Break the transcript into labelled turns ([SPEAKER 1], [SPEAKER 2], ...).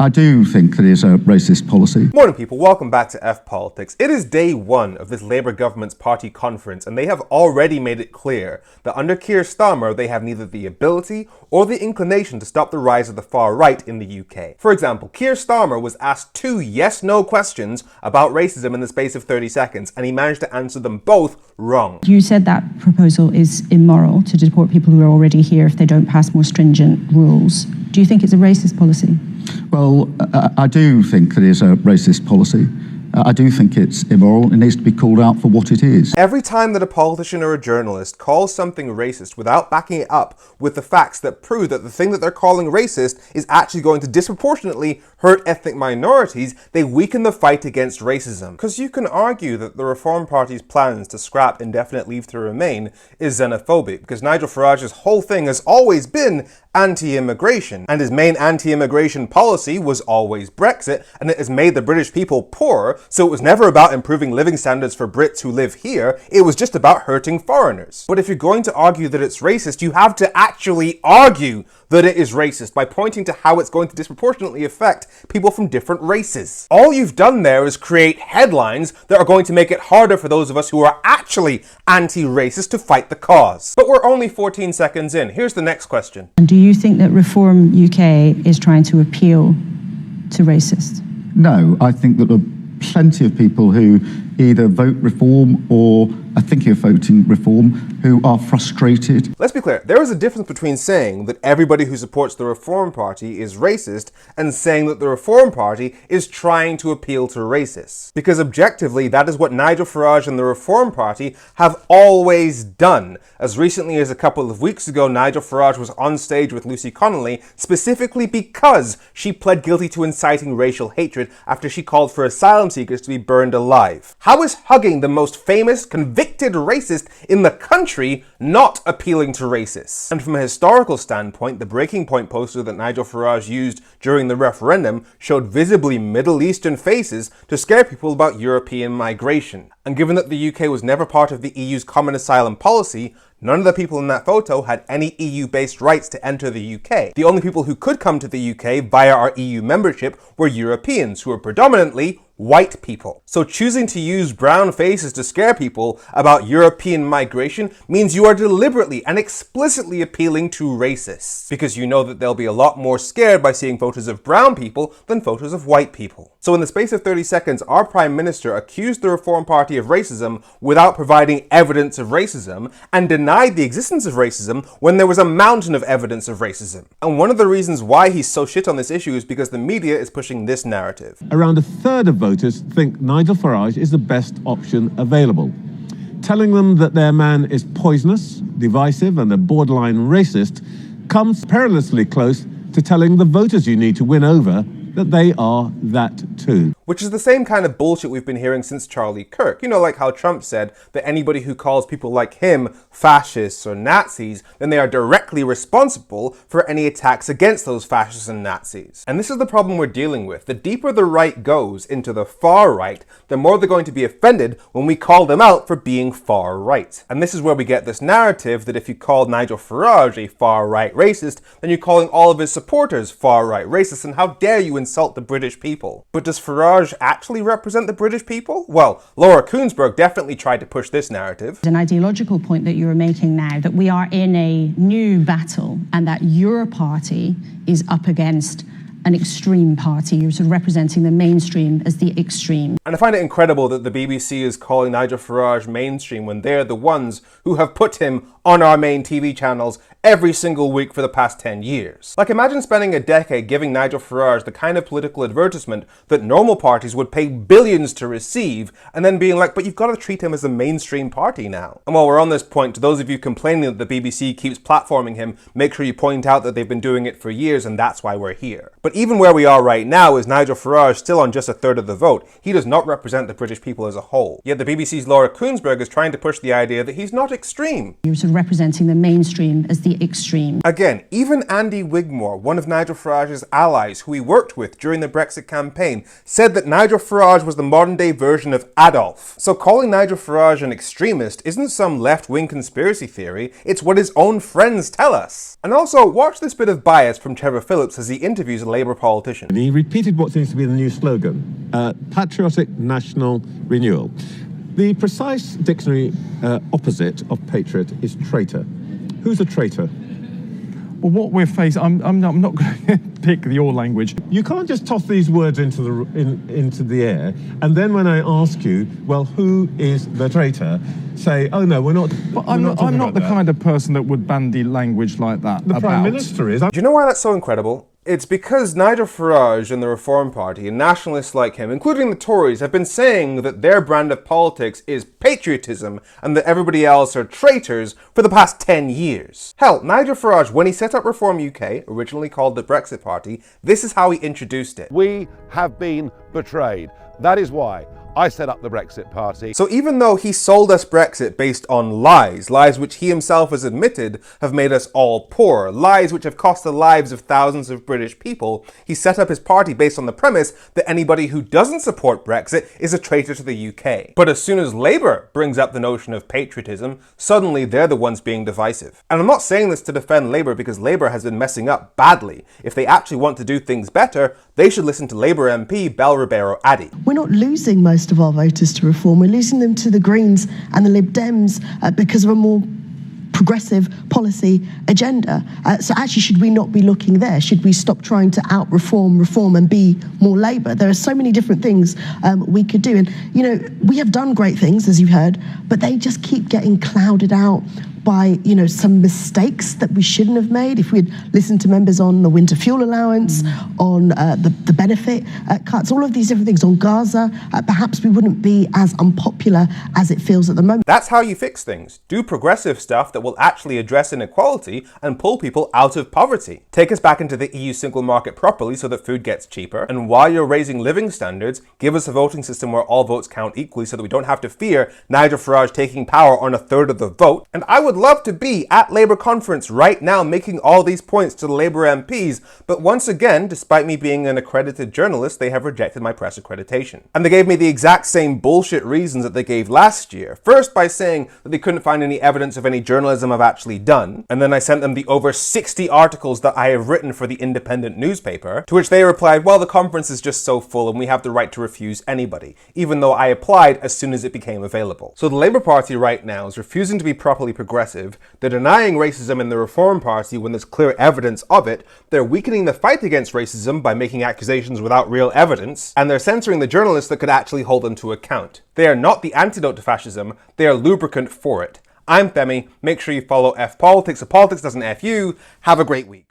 [SPEAKER 1] I do think that it is a racist policy.
[SPEAKER 2] Morning people, welcome back to F Politics. It is day one of this Labour government's party conference and they have already made it clear that under Keir Starmer they have neither the ability or the inclination to stop the rise of the far right in the UK. For example, Keir Starmer was asked two yes-no questions about racism in the space of 30 seconds and he managed to answer them both wrong.
[SPEAKER 3] You said that proposal is immoral to deport people who are already here if they don't pass more stringent rules. Do you think it's a racist policy?
[SPEAKER 1] Well, I do think that it is a racist policy. I do think it's immoral. It needs to be called out for what it is.
[SPEAKER 2] Every time that a politician or a journalist calls something racist without backing it up with the facts that prove that the thing that they're calling racist is actually going to disproportionately hurt ethnic minorities, they weaken the fight against racism. Because you can argue that the Reform Party's plans to scrap indefinite leave to remain is xenophobic, because Nigel Farage's whole thing has always been anti-immigration, and his main anti-immigration policy was always Brexit, and it has made the British people poorer, so it was never about improving living standards for Brits who live here, it was just about hurting foreigners. But if you're going to argue that it's racist, you have to actually argue that it is racist by pointing to how it's going to disproportionately affect people from different races. All you've done there is create headlines that are going to make it harder for those of us who are actually anti-racist to fight the cause. But we're only 14 seconds in. Here's the next question.
[SPEAKER 3] And do you think that Reform UK is trying to appeal to racists?
[SPEAKER 1] No, I think that there are plenty of people who either vote Reform or are thinking of voting Reform who are frustrated.
[SPEAKER 2] Let's be clear, there is a difference between saying that everybody who supports the Reform Party is racist and saying that the Reform Party is trying to appeal to racists. Because objectively, that is what Nigel Farage and the Reform Party have always done. As recently as a couple of weeks ago, Nigel Farage was on stage with Lucy Connolly specifically because she pled guilty to inciting racial hatred after she called for asylum seekers to be burned alive. How is hugging the most famous convicted racist in the country not appealing to racists? And from a historical standpoint, the Breaking Point poster that Nigel Farage used during the referendum showed visibly Middle Eastern faces to scare people about European migration. And given that the UK was never part of the EU's common asylum policy, none of the people in that photo had any EU-based rights to enter the UK. The only people who could come to the UK via our EU membership were Europeans, who were predominantly white people. So choosing to use brown faces to scare people about European migration means you are deliberately and explicitly appealing to racists, because you know that they'll be a lot more scared by seeing photos of brown people than photos of white people. So in the space of 30 seconds, our Prime Minister accused the Reform Party of racism without providing evidence of racism, and denied the existence of racism when there was a mountain of evidence of racism. And one of the reasons why he's so shit on this issue is because the media is pushing this narrative.
[SPEAKER 4] Around a third of voters think Nigel Farage is the best option available. Telling them that their man is poisonous, divisive and a borderline racist comes perilously close to telling the voters you need to win over that they are that too.
[SPEAKER 2] Which is the same kind of bullshit we've been hearing since Charlie Kirk. You know, like how Trump said that anybody who calls people like him fascists or Nazis, then they are directly responsible for any attacks against those fascists and Nazis. And this is the problem we're dealing with. The deeper the right goes into the far right, the more they're going to be offended when we call them out for being far right. And this is where we get this narrative that if you call Nigel Farage a far right racist, then you're calling all of his supporters far right racists, and how dare you insult the British people. But does Farage actually represent the British people? Well, Laura Kuenssberg definitely tried to push this narrative.
[SPEAKER 3] An ideological point that you're making now, that we are in a new battle and that your party is up against an extreme party. You're sort of representing the mainstream as the extreme.
[SPEAKER 2] And I find it incredible that the BBC is calling Nigel Farage mainstream when they're the ones who have put him on our main TV channels every single week for the past 10 years. Like, imagine spending a decade giving Nigel Farage the kind of political advertisement that normal parties would pay billions to receive, and then being like, but you've got to treat him as a mainstream party now. And while we're on this point, to those of you complaining that the BBC keeps platforming him, make sure you point out that they've been doing it for years, and that's why we're here. But even where we are right now is Nigel Farage still on just a third of the vote. He does not represent the British people as a whole. Yet the BBC's Laura Kuenssberg is trying to push the idea that he's not extreme.
[SPEAKER 3] You're sort of representing the mainstream as the extreme.
[SPEAKER 2] Again, even Andy Wigmore, one of Nigel Farage's allies who he worked with during the Brexit campaign, said that Nigel Farage was the modern day version of Adolf. So calling Nigel Farage an extremist isn't some left-wing conspiracy theory, it's what his own friends tell us. And also, watch this bit of bias from Trevor Phillips as he interviews a Labour politician.
[SPEAKER 4] And he repeated what seems to be the new slogan, patriotic national renewal. The precise dictionary opposite of patriot is traitor. Who's a traitor?
[SPEAKER 5] Well, what we're facing, I'm not going to pick your language.
[SPEAKER 4] You can't just toss these words into the air, and then when I ask you, well, who is the traitor, say, oh no, we're not.
[SPEAKER 5] But I'm not the kind of person that would bandy language like that.
[SPEAKER 4] The Prime Minister is.
[SPEAKER 2] Do you know why that's so incredible? It's because Nigel Farage and the Reform Party and nationalists like him, including the Tories, have been saying that their brand of politics is patriotism and that everybody else are traitors for the past 10 years. Hell, Nigel Farage, when he set up Reform UK, originally called the Brexit Party, this is how he introduced it.
[SPEAKER 6] We have been betrayed. That is why I set up the Brexit Party.
[SPEAKER 2] So even though he sold us Brexit based on lies which he himself has admitted have made us all poor, lies which have cost the lives of thousands of British people, he set up his party based on the premise that anybody who doesn't support Brexit is a traitor to the UK. But as soon as Labour brings up the notion of patriotism, suddenly they're the ones being divisive. And I'm not saying this to defend Labour because Labour has been messing up badly. If they actually want to do things better, they should listen to Labour MP Bel Ribeiro Addy.
[SPEAKER 7] We're not losing most of our voters to Reform. We're losing them to the Greens and the Lib Dems because of a more progressive policy agenda. So actually, should we not be looking there? Should we stop trying to reform and be more Labour? There are so many different things we could do. And, you know, we have done great things, as you've heard, but they just keep getting clouded out by, you know, some mistakes that we shouldn't have made. If we'd listened to members on the winter fuel allowance, on the benefit cuts, all of these different things, on Gaza, perhaps we wouldn't be as unpopular as it feels at the moment.
[SPEAKER 2] That's how you fix things. Do progressive stuff that will actually address inequality and pull people out of poverty. Take us back into the EU single market properly so that food gets cheaper. And while you're raising living standards, give us a voting system where all votes count equally so that we don't have to fear Nigel Farage taking power on a third of the vote. And I would love to be at Labour conference right now making all these points to the Labour MPs, but once again, despite me being an accredited journalist, they have rejected my press accreditation. And they gave me the exact same bullshit reasons that they gave last year. First by saying that they couldn't find any evidence of any journalism I've actually done, and then I sent them the over 60 articles that I have written for the independent newspaper, to which they replied, well, the conference is just so full and we have the right to refuse anybody, even though I applied as soon as it became available. So the Labour Party right now is refusing to be properly progressive. They're denying racism in the Reform Party when there's clear evidence of it. They're weakening the fight against racism by making accusations without real evidence. And they're censoring the journalists that could actually hold them to account. They are not the antidote to fascism. They are lubricant for it. I'm Femi. Make sure you follow F Politics so politics doesn't F you. Have a great week.